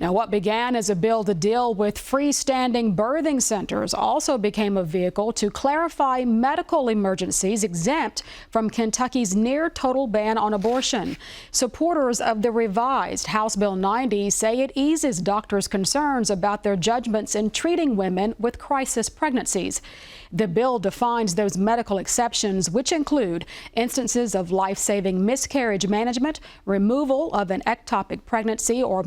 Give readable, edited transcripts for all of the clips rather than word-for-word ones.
Now, what began as a bill to deal with freestanding birthing centers also became a vehicle to clarify medical emergencies exempt from Kentucky's near total ban on abortion. Supporters of the revised House Bill 90 say it eases doctors' concerns about their judgments in treating women with crisis pregnancies. The bill defines those medical exceptions, which include instances of life-saving miscarriage management, removal of an ectopic pregnancy or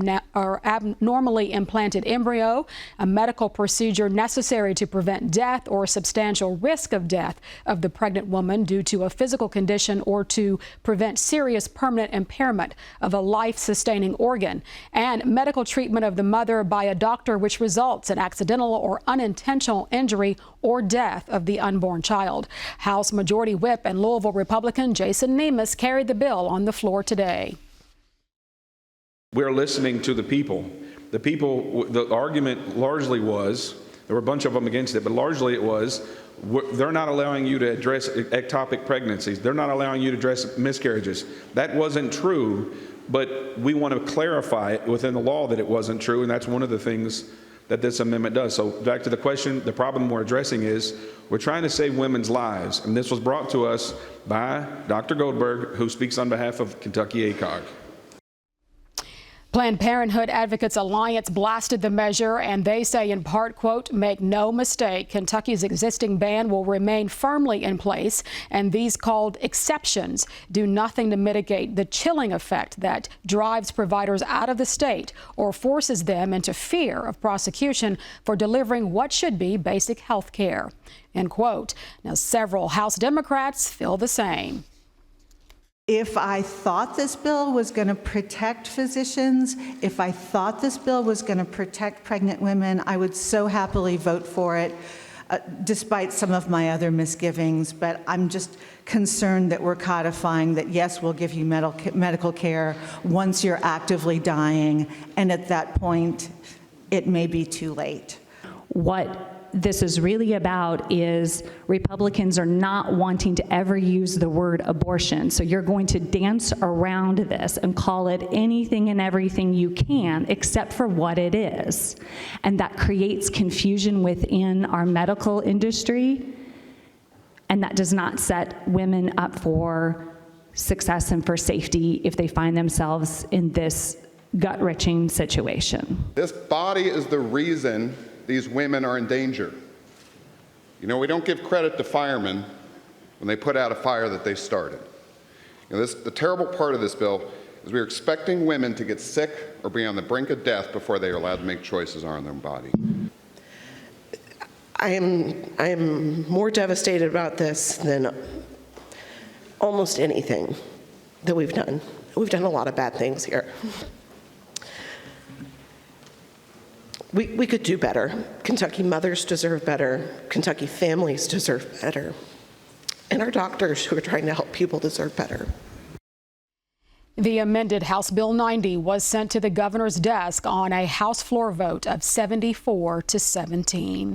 abnormally implanted embryo, a medical procedure necessary to prevent death or substantial risk of death of the pregnant woman due to a physical condition or to prevent serious permanent impairment of a life-sustaining organ, and medical treatment of the mother by a doctor which results in accidental or unintentional injury or death of the unborn child. House Majority Whip and Louisville Republican Jason Nemus carried the bill on the floor today. We're listening to the people. The argument largely was, there were a bunch of them against it, but largely it was, they're not allowing you to address ectopic pregnancies. They're not allowing you to address miscarriages. That wasn't true, but we want to clarify it within the law that it wasn't true, and that's one of the things that this amendment does. So back to the question, the problem we're addressing is we're trying to save women's lives, and this was brought to us by Dr. Goldberg, who speaks on behalf of Kentucky ACOG. Planned Parenthood Advocates Alliance blasted the measure, and they say in part, quote, "Make no mistake, Kentucky's existing ban will remain firmly in place, and these called exceptions do nothing to mitigate the chilling effect that drives providers out of the state or forces them into fear of prosecution for delivering what should be basic health care," end quote. Now, several House Democrats feel the same. If I thought this bill was going to protect physicians, if I thought this bill was going to protect pregnant women, I would so happily vote for it, despite some of my other misgivings. But I'm just concerned that we're codifying that, yes, we'll give you medical care once you're actively dying, and at that point, it may be too late. What this is really about is Republicans are not wanting to ever use the word abortion. So you're going to dance around this and call it anything and everything you can except for what it is. And that creates confusion within our medical industry, and that does not set women up for success and for safety if they find themselves in this gut-wrenching situation. This body is the reason these women are in danger. You know, we don't give credit to firemen when they put out a fire that they started. You know, the terrible part of this bill is we're expecting women to get sick or be on the brink of death before they are allowed to make choices on their body. I am more devastated about this than almost anything that we've done. We've done a lot of bad things here. We could do better. Kentucky mothers deserve better. Kentucky families deserve better. And our doctors who are trying to help people deserve better. The amended House Bill 90 was sent to the governor's desk on a House floor vote of 74 to 17.